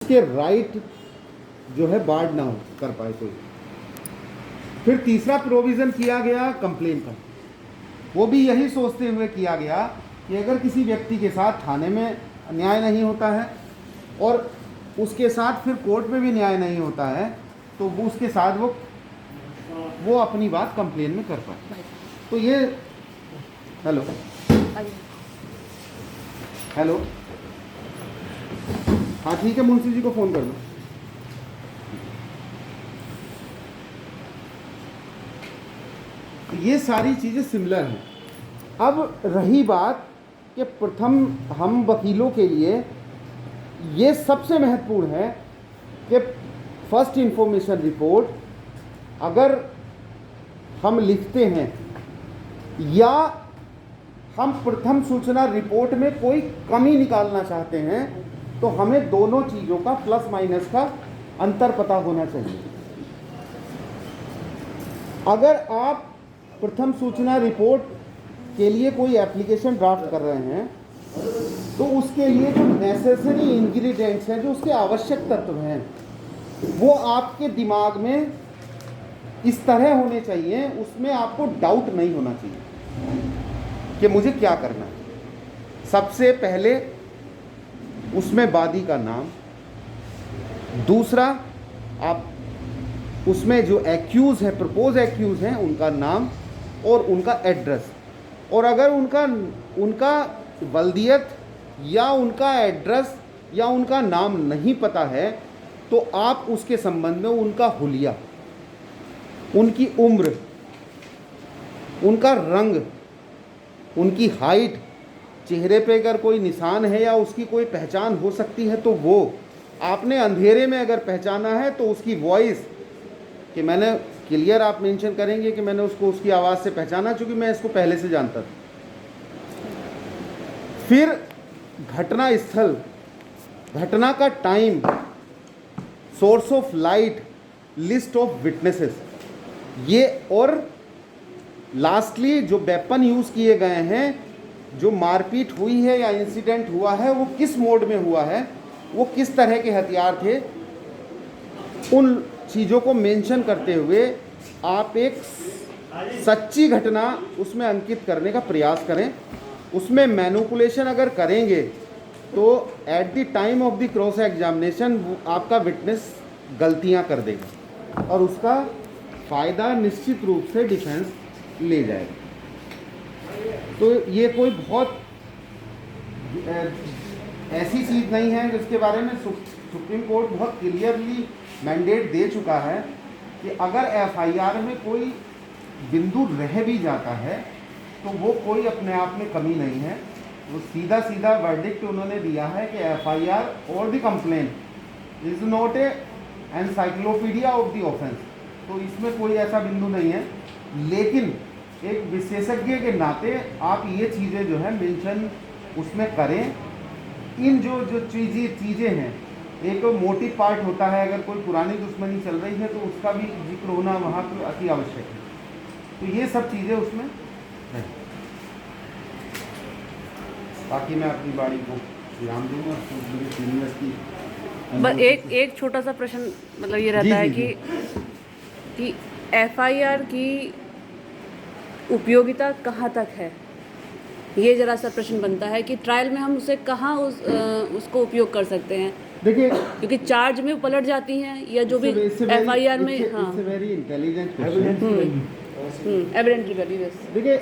उसके राइट जो है बार्ड ना कर पाए कोई। फिर तीसरा प्रोविज़न किया गया कंप्लेन का, वो भी यही सोचते हुए किया गया कि अगर किसी व्यक्ति के साथ थाने में न्याय नहीं होता है और उसके साथ फिर कोर्ट में भी न्याय नहीं होता है, तो वो उसके साथ वो अपनी बात कंप्लेन में कर पाए। तो ये हेलो हेलो, हाँ ठीक है, मुंशी जी को फ़ोन कर दो। ये सारी चीज़ें सिमिलर हैं। अब रही बात कि प्रथम हम वकीलों के लिए ये सबसे महत्वपूर्ण है कि फर्स्ट इंफॉर्मेशन रिपोर्ट अगर हम लिखते हैं या हम प्रथम सूचना रिपोर्ट में कोई कमी निकालना चाहते हैं, तो हमें दोनों चीज़ों का प्लस माइनस का अंतर पता होना चाहिए। अगर आप प्रथम सूचना रिपोर्ट के लिए कोई एप्लीकेशन ड्राफ्ट कर रहे हैं, तो उसके लिए जो नेसेसरी इंग्रेडिएंट्स हैं, जो उसके आवश्यक तत्व हैं, वो आपके दिमाग में इस तरह होने चाहिए, उसमें आपको डाउट नहीं होना चाहिए कि मुझे क्या करना है। सबसे पहले उसमें वादी का नाम, दूसरा आप उसमें जो एक्यूज़ है, प्रपोज एक्यूज़ हैं, उनका नाम और उनका एड्रेस। और अगर उनका वल्दियत या उनका एड्रेस या उनका नाम नहीं पता है, तो आप उसके संबंध में उनका हुलिया, उनकी उम्र, उनका रंग, उनकी हाइट, चेहरे पे अगर कोई निशान है या उसकी कोई पहचान हो सकती है, तो वो आपने अंधेरे में अगर पहचाना है तो उसकी वॉइस, कि मैंने क्लियर आप मेंशन करेंगे कि मैंने उसको उसकी आवाज़ से पहचाना, चूँकि मैं इसको पहले से जानता था। फिर घटना स्थल, घटना का time, source of light, list of witnesses, ये, और लास्टली जो वेपन यूज़ किए गए हैं, जो मारपीट हुई है या इंसिडेंट हुआ है, वो किस मोड में हुआ है, वो किस तरह के हथियार थे, उन चीज़ों को मेंशन करते हुए आप एक सच्ची घटना उसमें अंकित करने का प्रयास करें। उसमें मैनिपुलेशन अगर करेंगे तो at the time of the cross examination आपका विटनेस गलतियां कर देगा और उसका फ़ायदा निश्चित रूप से डिफेंस ले जाएगा। तो ये कोई बहुत ऐसी चीज़ नहीं है जिसके बारे में सुप्रीम कोर्ट बहुत क्लियरली मैंडेट दे चुका है कि अगर एफआईआर में कोई बिंदु रह भी जाता है तो वो कोई अपने आप में कमी नहीं है। वो सीधा सीधा वर्डिक्ट उन्होंने दिया है कि एफआईआर और the complaint is not a encyclopedia of the offence. तो इसमें कोई ऐसा बिंदु नहीं है, लेकिन एक विशेषज्ञ के नाते आप ये चीज़ें जो है मेंशन उसमें करें। इन जो जो चीज़ें हैं, एक मोटिव पार्ट होता है, अगर कोई पुरानी दुश्मनी चल रही है तो उसका भी जिक्र होना वहाँ पर अति आवश्यक है। तो ये सब चीज़ें उसमें हैं। बाकी मैं अपनी बाड़ी को विराम दूँगा। बस एक छोटा सा प्रश्न मतलब ये रहता है कि एफआईआर की उपयोगिता कहाँ तक है, ये ज़रा सा प्रश्न बनता है कि ट्रायल में हम उसे कहाँ उसको उपयोग कर सकते हैं। देखिए, क्योंकि चार्ज में पलट जाती हैं या जो भी एफआईआर में, हाँ, वेरी इंटेलिजेंट एविडेंटली वैल्यू। देखिए,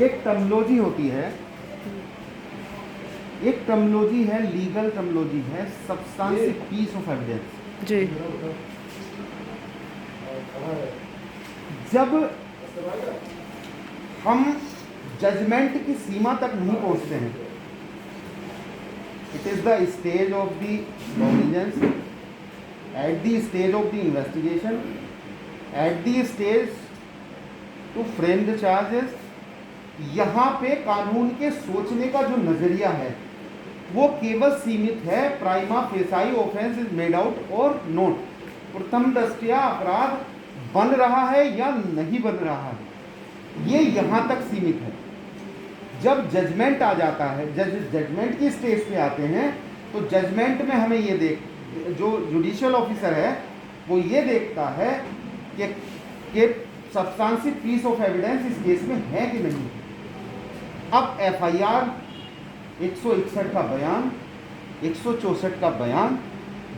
एक टर्मिनोलॉजी होती है, एक टर्मिनोलॉजी है, लीगल टर्मिनोलॉजी है, सब्सटेंशियल पीस ऑफ एविडेंस। जी, जब हम जजमेंट की सीमा तक नहीं पहुंचते हैं, it is the stage of the cognizance, at the stage of the investigation, at the stage to frame the charges. यहाँ पे कानून के सोचने का जो नजरिया है वो केवल सीमित है prima facie offence is made out और नोट, प्रथम दृष्टया अपराध बन रहा है या नहीं बन रहा है, ये यहाँ तक सीमित है। जब जजमेंट आ जाता है, जजमेंट की स्टेज पे आते हैं, तो जजमेंट में हमें ये जो जुडिशियल ऑफिसर है वो ये देखता है कि सब्सटेंशियल पीस ऑफ एविडेंस इस केस में है कि नहीं। अब एफआईआर 161 का बयान, 164 का बयान,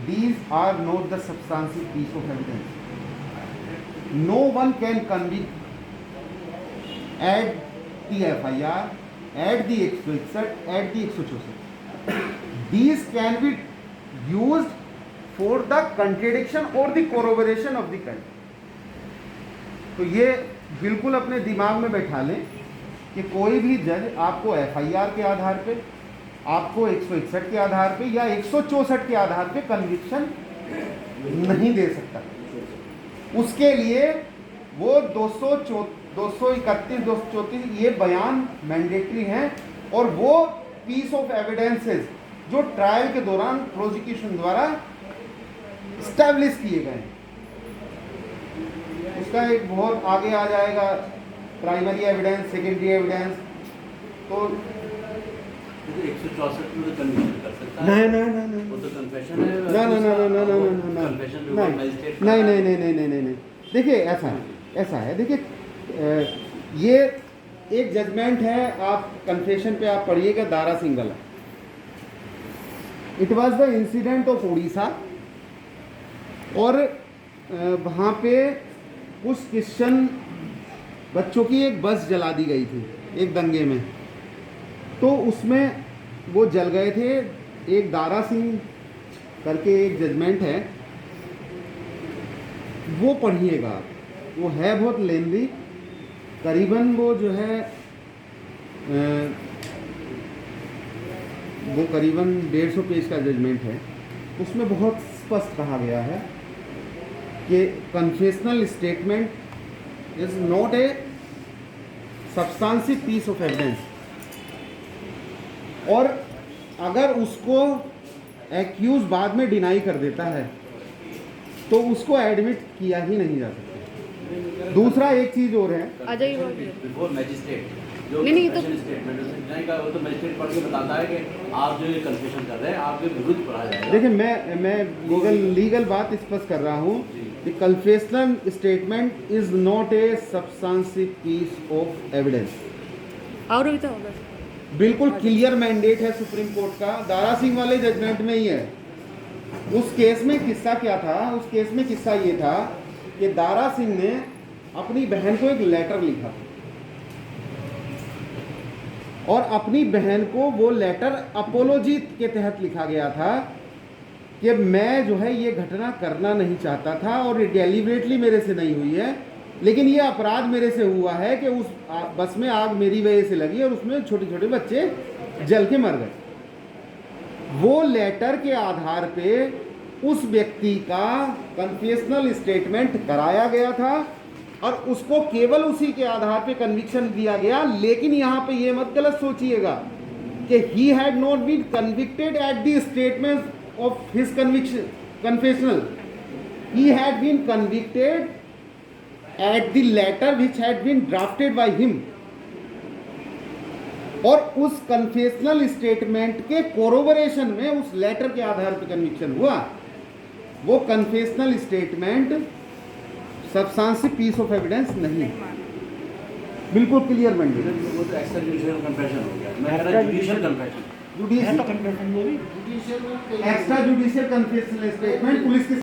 these are not the substantial piece of evidence. No one can convict at the FIR, at the 161, at the 164. These can be used for the contradiction or the corroboration of the crime. तो ये बिल्कुल अपने दिमाग में बैठा लें कि कोई भी जज आपको FIR के आधार पे, आपको 161 के आधार पे या 164 के आधार पे कन्विक्शन नहीं दे सकता। उसके लिए वो 231, 234 ये बयान मैंडेटरी हैं और वो पीस ऑफ एविडेंसेस जो ट्रायल के दौरान प्रोसिक्यूशन द्वारा स्टैब्लिश किए गए हैं। उसका एक बहुत आगे आ जाएगा प्राइमरी एविडेंस, सेकेंडरी एविडेंस। तो 164 में तो कन्विक्शन कर सकता है। नहीं वो तो कन्फेशन है। नहीं। देखिए ऐसा है देखिए, ये एक जजमेंट है, आप कन्फेशन पे आप पढ़िएगा, दारा सिंह वाला। It was the incident of Orissa, और वहाँ पे कुछ क्रिश्चियन बच्चों की एक बस जला दी गई थी एक दंगे में, तो उसमें वो जल गए थे। एक दारा सिंह करके एक जजमेंट है, वो पढ़िएगा आप, वो है बहुत लेंदी, करीबन वो जो है वो करीबन 150 पेज का जजमेंट है। उसमें बहुत स्पष्ट कहा गया है कि confessional statement is not a substantial piece of evidence, और अगर उसको एक्यूज बाद में डिनाई कर देता है तो उसको एडमिट किया ही नहीं जा सकता। दूसरा एक चीज़ और है, आ जाइए बिफोर मैजिस्ट्रेट जो नहीं, तो स्टेटमेंट का वो तो मैजिस्ट्रेट पढ़ के बताता है कि आप जो ये कन्फेशन कर रहे हैं आपके विरुद्ध पढ़ा जाएगा। देखिए मैं लीगल बात स्पष्ट कर रहा हूँ कि confessional statement is not a substantial piece of evidence. और भी तो होगा। बिल्कुल क्लियर मैंडेट है सुप्रीम कोर्ट का, दारा सिंह वाले जजमेंट में ही है। उस केस में किस्सा क्या था, उस केस में किस्सा ये था कि दारा सिंह ने अपनी बहन को एक लेटर लिखा और अपनी बहन को वो लेटर अपोलोजी के तहत लिखा गया था कि मैं जो है ये घटना करना नहीं चाहता था और डेलिबरेटली मेरे से नहीं हुई है, लेकिन ये अपराध मेरे से हुआ है कि उस बस में आग मेरी वजह से लगी और उसमें छोटे छोटे बच्चे जल के मर गए। वो लेटर के आधार पे उस व्यक्ति का कन्फेशनल स्टेटमेंट कराया गया था और उसको केवल उसी के आधार पे कन्विक्शन दिया गया। लेकिन यहाँ पे ये मत गलत सोचिएगा कि he had not been convicted at the statement of his confessional, he had been convicted at the letter which had been drafted by him. और उस कन्फेशनल स्टेटमेंट के कोरोबरेशन में उस लेटर के आधार पर कन्विक्शन हुआ। वो confessional statement substantial piece of evidence नहीं, बिल्कुल क्लियर मैंडेट। वो तो एक्स्ट्रा जुडिशियल कन्फेशन हो गया। मैं कह रहा judicial confession, extra judicial confessional statement police के